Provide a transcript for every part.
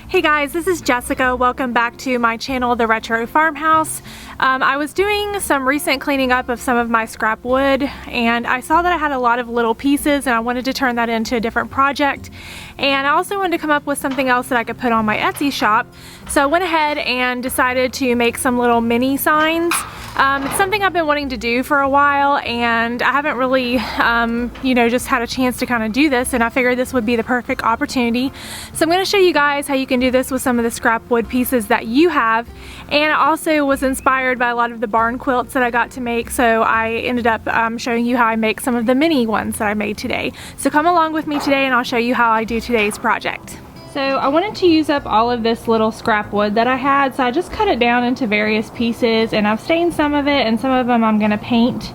Hey guys, this is Jessica. Welcome back to my channel, The Retro Farmhouse. I was doing some recent cleaning up of some of my scrap wood, and I saw that I had a lot of little pieces and I wanted to turn that into a different project. And I also wanted to come up with something else that I could put on my Etsy shop. So I went ahead and decided to make some little mini signs. It's something I've been wanting to do for a while, and I haven't really, just had a chance to kind of do this, and I figured this would be the perfect opportunity. So I'm going to show you guys how you can do this with some of the scrap wood pieces that you have. And I also was inspired by a lot of the barn quilts that I got to make, so I ended up showing you how I make some of the mini ones that I made today. So come along with me today and I'll show you how I do today's project. So I wanted to use up all of this little scrap wood that I had, so I just cut it down into various pieces, and I've stained some of it and some of them I'm going to paint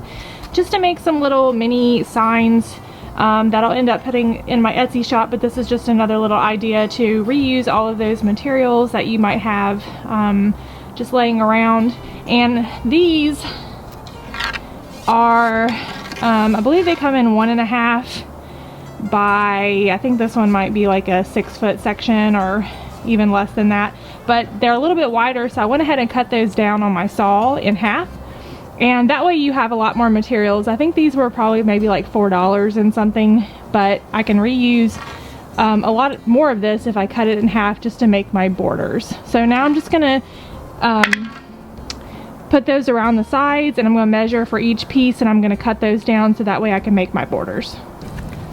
just to make some little mini signs that I'll end up putting in my Etsy shop. But this is just another little idea to reuse all of those materials that you might have just laying around. And these are, I believe they come in 1.5 by, I think this one might be like a 6-foot section or even less than that, but they're a little bit wider, so I went ahead and cut those down on my saw in half, and that way you have a lot more materials. I think these were probably maybe like $4 and something, but I can reuse a lot more of this if I cut it in half just to make my borders. So now I'm just gonna put those around the sides, and I'm going to measure for each piece, and I'm going to cut those down so that way I can make my borders.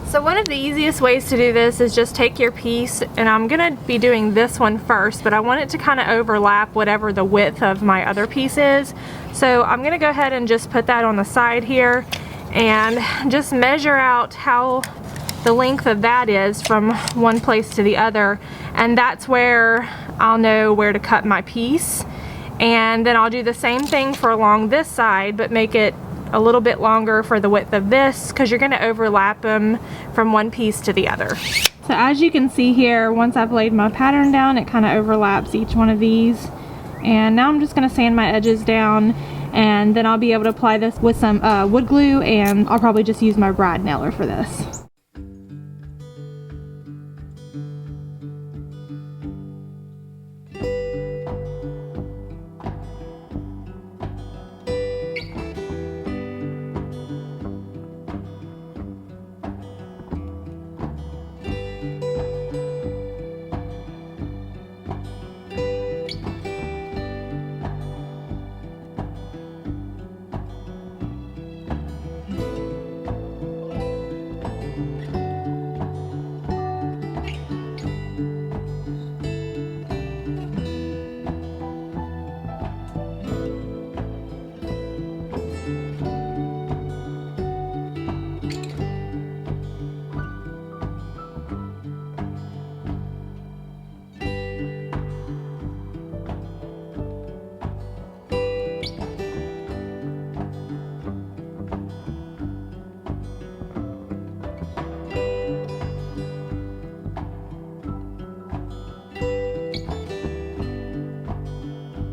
So one of the easiest ways to do this is just take your piece, and I'm going to be doing this one first, but I want it to kind of overlap whatever the width of my other piece is. So I'm going to go ahead and just put that on the side here and just measure out how the length of that is from one place to the other, and that's where I'll know where to cut my piece. And then I'll do the same thing for along this side, but make it a little bit longer for the width of this, because you're going to overlap them from one piece to the other. So as you can see here, once I've laid my pattern down, it kind of overlaps each one of these. And now I'm just going to sand my edges down, and then I'll be able to apply this with some wood glue, and I'll probably just use my brad nailer for this.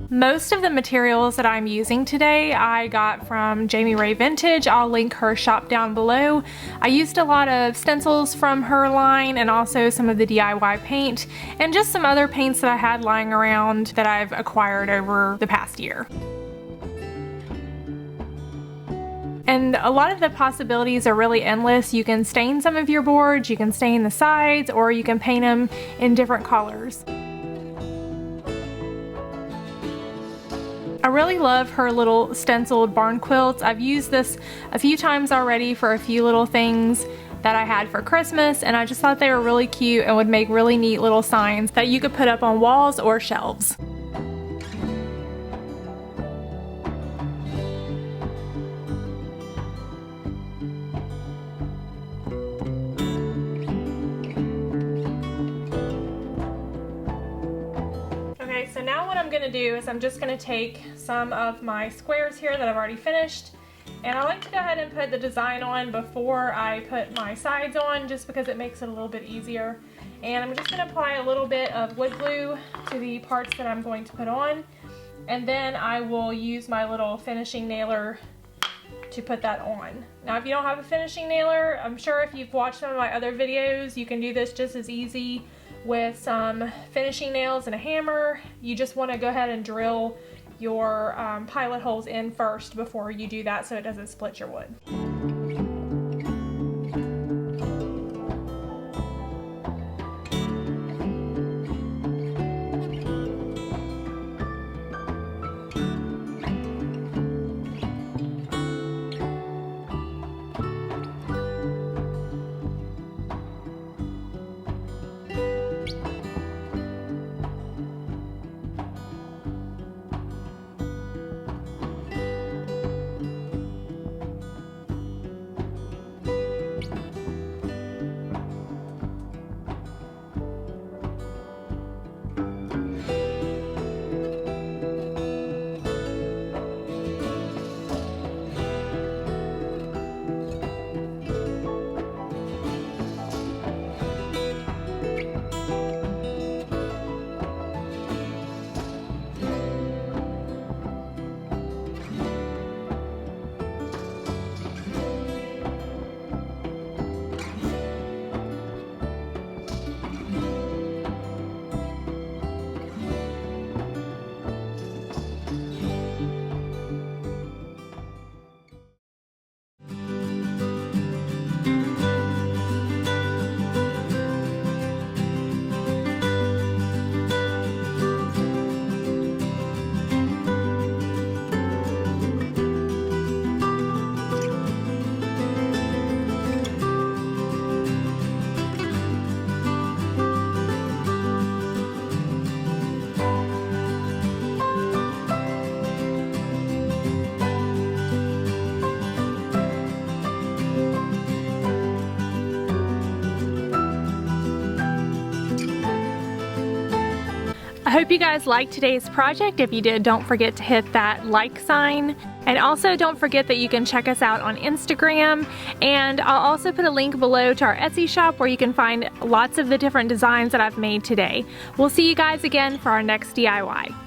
Most of the materials that I'm using today I got from Jamie Ray Vintage. I'll link her shop down below. I used a lot of stencils from her line, and also some of the DIY paint, and just some other paints that I had lying around that I've acquired over the past year. And a lot of the possibilities are really endless. You can stain some of your boards, you can stain the sides, or you can paint them in different colors. I really love her little stenciled barn quilts. I've used this a few times already for a few little things that I had for Christmas, and I just thought they were really cute and would make really neat little signs that you could put up on walls or shelves. So now what I'm going to do is I'm just going to take some of my squares here that I've already finished, and I like to go ahead and put the design on before I put my sides on, just because it makes it a little bit easier. And I'm just going to apply a little bit of wood glue to the parts that I'm going to put on, and then I will use my little finishing nailer to put that on. Now if you don't have a finishing nailer, I'm sure if you've watched some of my other videos, you can do this just as easy with some finishing nails and a hammer. You just want to go ahead and drill your pilot holes in first before you do that so it doesn't split your wood. I hope you guys liked today's project. If you did, don't forget to hit that like sign. And also don't forget that you can check us out on Instagram. And I'll also put a link below to our Etsy shop where you can find lots of the different designs that I've made today. We'll see you guys again for our next DIY.